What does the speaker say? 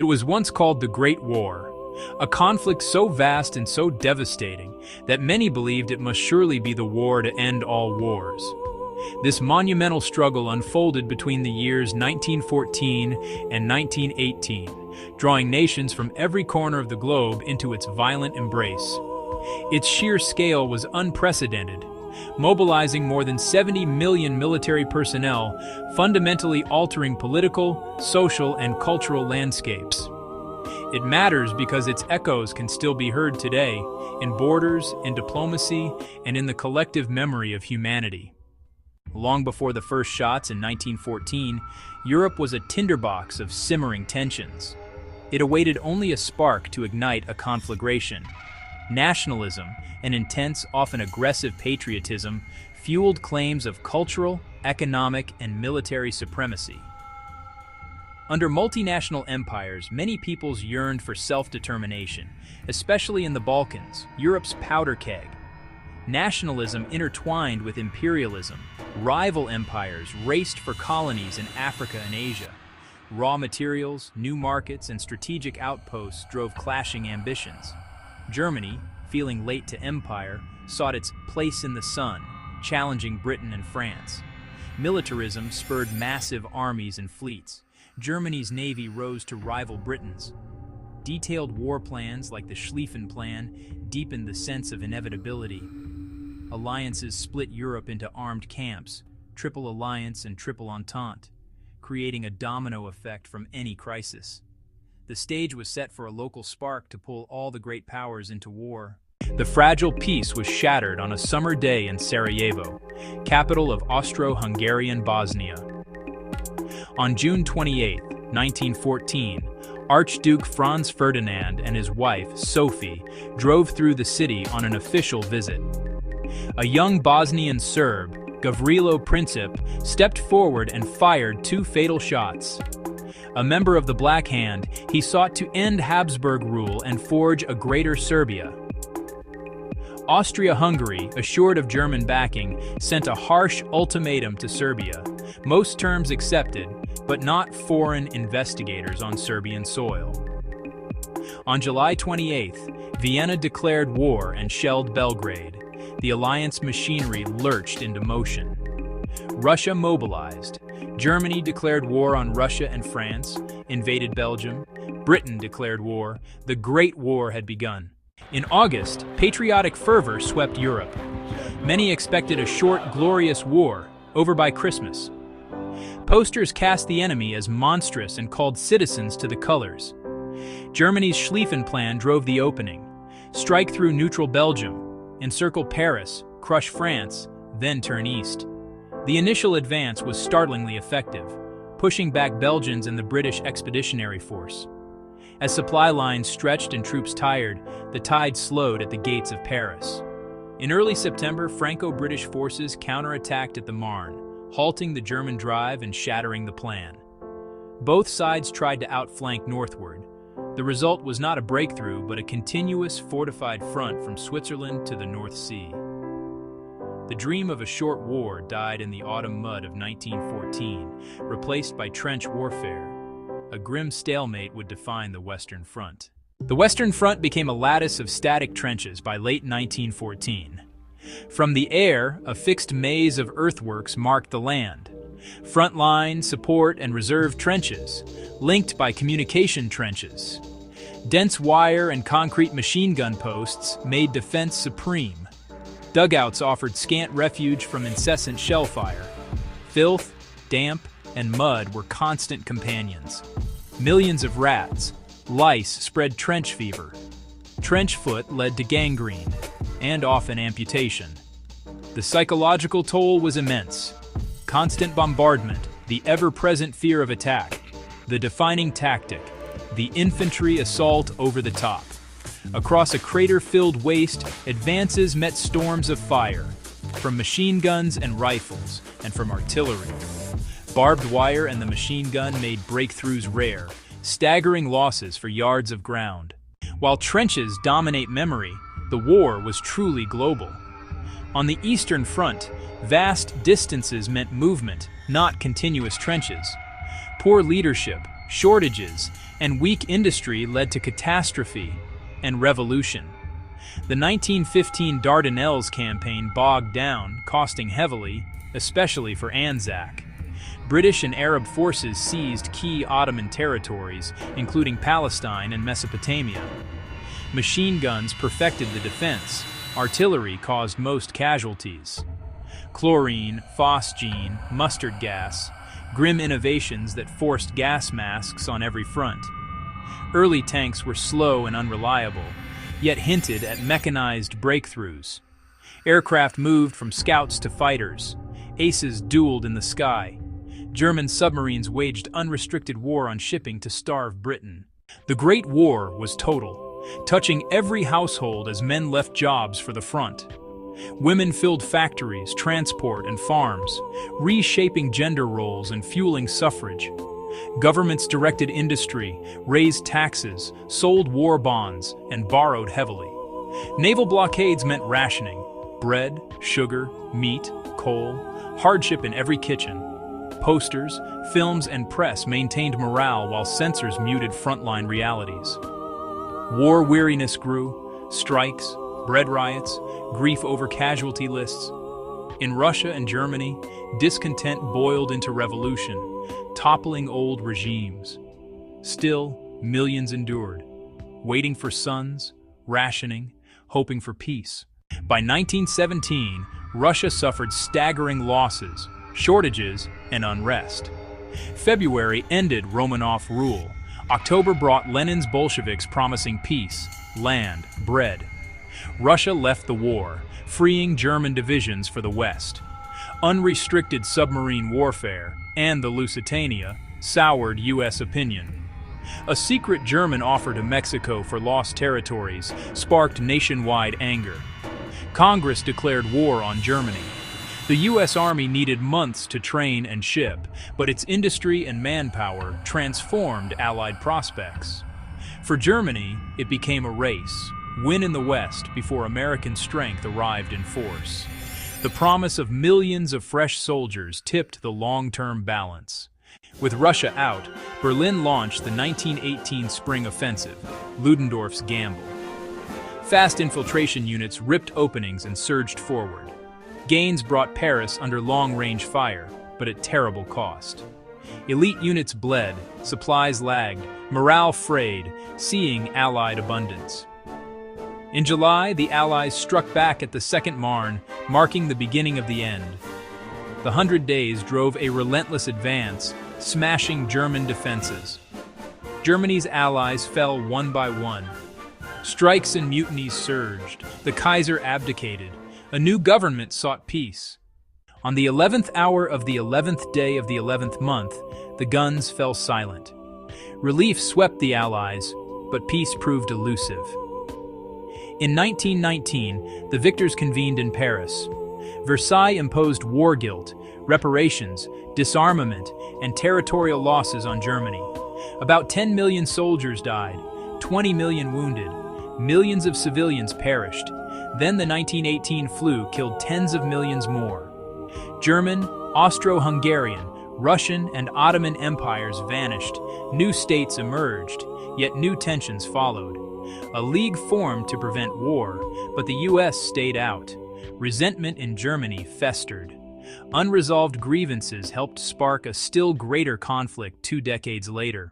It was once called the Great War, a conflict so vast and so devastating that many believed it must surely be the war to end all wars. This monumental struggle unfolded between the years 1914 and 1918, drawing nations from every corner of the globe into its violent embrace. Its sheer scale was unprecedented, mobilizing more than 70 million military personnel, fundamentally altering political, social, and cultural landscapes. It matters because its echoes can still be heard today, in borders, in diplomacy, and in the collective memory of humanity. Long before the first shots in 1914, Europe was a tinderbox of simmering tensions. It awaited only a spark to ignite a conflagration. Nationalism, an intense, often aggressive patriotism, fueled claims of cultural, economic, and military supremacy. Under multinational empires, many peoples yearned for self-determination, especially in the Balkans, Europe's powder keg. Nationalism intertwined with imperialism. Rival empires raced for colonies in Africa and Asia. Raw materials, new markets, and strategic outposts drove clashing ambitions. Germany, feeling late to empire, sought its place in the sun, challenging Britain and France. Militarism spurred massive armies and fleets. Germany's navy rose to rival Britain's. Detailed war plans like the Schlieffen Plan deepened the sense of inevitability. Alliances split Europe into armed camps, Triple Alliance and Triple Entente, creating a domino effect from any crisis. The stage was set for a local spark to pull all the great powers into war. The fragile peace was shattered on a summer day in Sarajevo, capital of Austro-Hungarian Bosnia. On June 28, 1914, Archduke Franz Ferdinand and his wife, Sophie, drove through the city on an official visit. A young Bosnian Serb, Gavrilo Princip, stepped forward and fired two fatal shots. A member of the Black Hand, he sought to end Habsburg rule and forge a greater Serbia. Austria-Hungary, assured of German backing, sent a harsh ultimatum to Serbia. Most terms accepted, but not foreign investigators on Serbian soil. On July 28th, Vienna declared war and shelled Belgrade. The alliance machinery lurched into motion. Russia mobilized. Germany declared war on Russia and France, invaded Belgium. Britain declared war. The Great War had begun. In August, patriotic fervor swept Europe. Many expected a short, glorious war, over by Christmas. Posters cast the enemy as monstrous and called citizens to the colors. Germany's Schlieffen Plan drove the opening. Strike through neutral Belgium, encircle Paris, crush France, then turn east. The initial advance was startlingly effective, pushing back Belgians and the British Expeditionary Force. As supply lines stretched and troops tired, the tide slowed at the gates of Paris. In early September, Franco-British forces counterattacked at the Marne, halting the German drive and shattering the plan. Both sides tried to outflank northward. The result was not a breakthrough, but a continuous fortified front from Switzerland to the North Sea. The dream of a short war died in the autumn mud of 1914, replaced by trench warfare. A grim stalemate would define the Western Front. The Western Front became a lattice of static trenches by late 1914. From the air, a fixed maze of earthworks marked the land. Front line, support, and reserve trenches, linked by communication trenches. Dense wire and concrete machine gun posts made defense supreme. Dugouts offered scant refuge from incessant shell fire. Filth, damp, and mud were constant companions. Millions of rats, lice spread trench fever. Trench foot led to gangrene, and often amputation. The psychological toll was immense. Constant bombardment, the ever-present fear of attack, the defining tactic, the infantry assault over the top. Across a crater-filled waste, advances met storms of fire, from machine guns and rifles, and from artillery. Barbed wire and the machine gun made breakthroughs rare, staggering losses for yards of ground. While trenches dominate memory, the war was truly global. On the Eastern Front, vast distances meant movement, not continuous trenches. Poor leadership, shortages, and weak industry led to catastrophe and revolution. The 1915 Dardanelles campaign bogged down, costing heavily, especially for Anzac. British and Arab forces seized key Ottoman territories, including Palestine and Mesopotamia. Machine guns perfected the defense. Artillery caused most casualties. Chlorine, phosgene, mustard gas, grim innovations that forced gas masks on every front. Early tanks were slow and unreliable, yet hinted at mechanized breakthroughs. Aircraft moved from scouts to fighters. Aces dueled in the sky. German submarines waged unrestricted war on shipping to starve Britain. The Great War was total, touching every household as men left jobs for the front. Women filled factories, transport, and farms, reshaping gender roles and fueling suffrage. Governments directed industry, raised taxes, sold war bonds, and borrowed heavily. Naval blockades meant rationing: bread, sugar, meat, coal, hardship in every kitchen. Posters, films, and press maintained morale while censors muted frontline realities. War weariness grew: strikes, bread riots, grief over casualty lists. In Russia and Germany, discontent boiled into revolution, toppling old regimes. Still, millions endured, waiting for sons, rationing, hoping for peace. By 1917, Russia suffered staggering losses, shortages, and unrest. February ended Romanov rule. October brought Lenin's Bolsheviks promising peace, land, bread. Russia left the war, freeing German divisions for the West. Unrestricted submarine warfare and the Lusitania soured U.S. opinion. A secret German offer to Mexico for lost territories sparked nationwide anger. Congress declared war on Germany. The U.S. Army needed months to train and ship, but its industry and manpower transformed Allied prospects. For Germany, it became a race: win in the West before American strength arrived in force. The promise of millions of fresh soldiers tipped the long-term balance. With Russia out, Berlin launched the 1918 Spring Offensive, Ludendorff's gamble. Fast infiltration units ripped openings and surged forward. Gains brought Paris under long-range fire, but at terrible cost. Elite units bled, supplies lagged, morale frayed, seeing Allied abundance. In July, the Allies struck back at the Second Marne, marking the beginning of the end. The 100 Days drove a relentless advance, smashing German defenses. Germany's allies fell one by one. Strikes and mutinies surged. The Kaiser abdicated. A new government sought peace. On the 11th hour of the 11th day of the 11th month, the guns fell silent. Relief swept the Allies, but peace proved elusive. In 1919, the victors convened in Paris. Versailles imposed war guilt, reparations, disarmament, and territorial losses on Germany. About 10 million soldiers died, 20 million wounded, millions of civilians perished. Then the 1918 flu killed tens of millions more. German, Austro-Hungarian, Russian, and Ottoman empires vanished. New states emerged, yet new tensions followed. A league formed to prevent war, but the U.S. stayed out. Resentment in Germany festered. Unresolved grievances helped spark a still greater conflict 2 decades later.